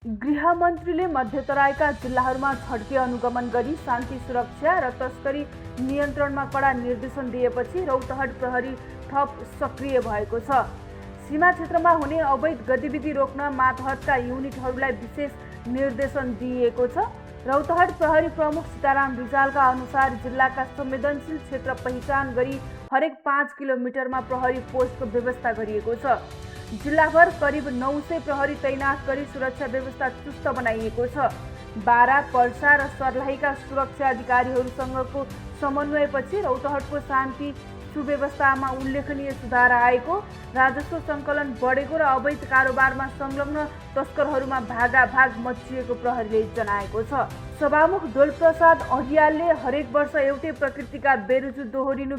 गृहमन्त्रीले मध्यतराईका जिल्लाहरूमा छड्के अनुगमन गरी शान्ति सुरक्षा र तस्करी नियन्त्रणमा कडा निर्देशन दिएपछि रौतहट प्रहरी थप सक्रिय भएको छ। सीमा क्षेत्रमा हुने अवैध गतिविधि रोक्न मातहतका युनिटहरूलाई विशेष निर्देशन दिइएको छ। रौतहट प्रहरी प्रमुख सीताराम रिजालका अनुसार जिल्लाका संवेदनशील क्षेत्र पहिचान गरी हरेक 5 किलोमिटरमा प्रहरी पोस्टको व्यवस्था गरिएको छ। जिल्लाभर करिब 900 प्रहरी तैनाथ गरी सुरक्षा व्यवस्था चुस्त बनाइएको छ। बारा, पर्सा र सर्लाहीका सुरक्षा अधिकारीहरूसँगको समन्वयपछि रौतहटको शान्ति सुव्यवस्थामा उल्लेखनीय सुधार आएको, राजस्व सङ्कलन बढेको र अवैध कारोबारमा संलग्न तस्करहरूमा भागाभाग मचिएको प्रहरीले जनाएको छ। सभामुख डोलप्रसाद अहियालले हरेक वर्ष एउटै प्रकृतिका बेरुजु दोहोरिनु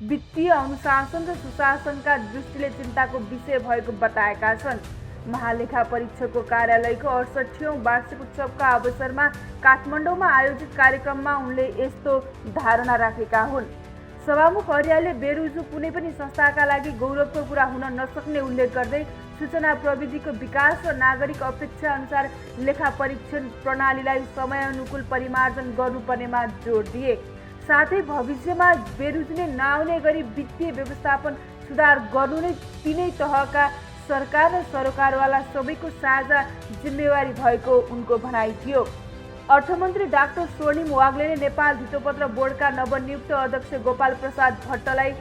वित्तीय अनुशासन र सुशासनका दृष्टिले चिन्ताको विषय भएको बताएका छन्। महालेखा परीक्षकको कार्यालयको 68औं वार्षिक उत्सवका अवसरमा काठमाडौँमा आयोजित कार्यक्रममा उनले यस्तो धारणा राखेका हुन्। सभामुख अर्यालले बेरुजु कुनै पनि संस्थाका लागि गौरवको कुरा हुन नसक्ने उल्लेख गर्दै सूचना प्रविधिको विकास र नागरिक अपेक्षा अनुसार लेखा परीक्षण प्रणालीलाई समयानुकूल परिमार्जन गर्नुपर्नेमा जोड दिए। साथै भविष्यमा बेरुजुले नआउने गरी वित्तीय व्यवस्थापन सुधार गर्नु नै तीनै तहका सरकार र सरोकारवाला सबैको साझा जिम्मेवारी भएको उनको भनाइ थियो। अर्थमन्त्री डाक्टर स्वर्णिम वाग्लेले नेपाल धितोपत्र बोर्डका नवनियुक्त अध्यक्ष गोपाल प्रसाद भट्टलाई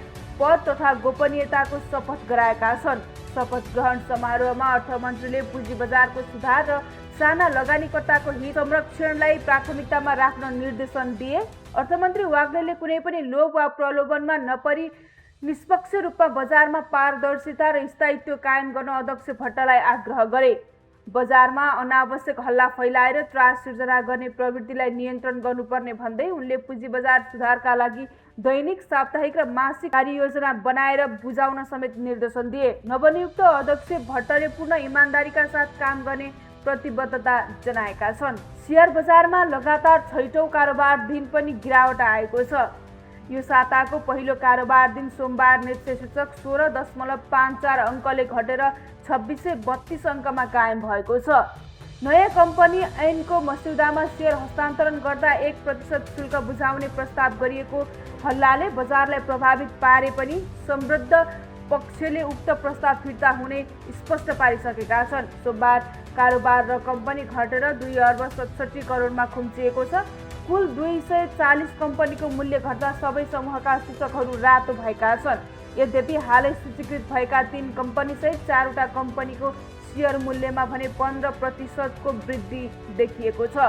पद तथा गोपनीयताको शपथ गराएका छन्। शपथ ग्रहण समारोहमा अर्थमन्त्रीले पुँजी बजारको सुधार र साना लगानीकर्ताको हित संरक्षणलाई प्राथमिकतामा राख्न निर्देशन दिए। अर्थमन्त्री वाग्लेले कुनै पनि लोभ वा प्रलोभनमा नपरी निष्पक्ष रूपमा बजारमा पारदर्शिता र स्थायित्व कायम गर्न अध्यक्ष भट्टलाई आग्रह गरे। बजारमा अनावश्यक हल्ला फैलाएर त्रास सिर्जना गर्ने प्रवृत्तिलाई नियन्त्रण गर्नुपर्ने भन्दै उनले पुँजी बजार सुधारका लागि दैनिक, साप्ताहिक र मासिक कार्ययोजना बनाएर बुझाउन समेत निर्देशन दिए। नवनियुक्त अध्यक्ष भट्टले पूर्ण इमानदारीका साथ काम गर्ने प्रतिबद्धता जनाएका छन्। शेयर बजारमा लगातार 6औं कारोबार दिन पनि गिरावट आएको छ। यो साताको पहिलो कारोबार दिन सोमबार निश्चय सूचक 16.54 अङ्कले घटेर 2632 अङ्कमा कायम भएको छ। नयाँ कम्पनी ऐनको मस्यौदामा शेयर हस्तान्तरण गर्दा 1% शुल्क बुझाउने प्रस्ताव गरिएको हल्लाले बजारलाई प्रभावित पारे पनि समृद्ध पक्षले उक्त प्रस्ताव फिर्ता हुने स्पष्ट पारिसकेका छन्। सोमबार कारोबार र कम्पनी घटेर 2 अर्ब 67 करोडमा खुम्चिएको छ। कुल 240 कम्पनीको मूल्य घट्दा सबै समूहका सूचकहरू रातो भएका छन्। यद्यपि हालै सूचीकृत भएका 3 कम्पनीसहित 4वटा कम्पनीको शेयर मूल्यमा भने 15% को वृद्धि देखिएको छ।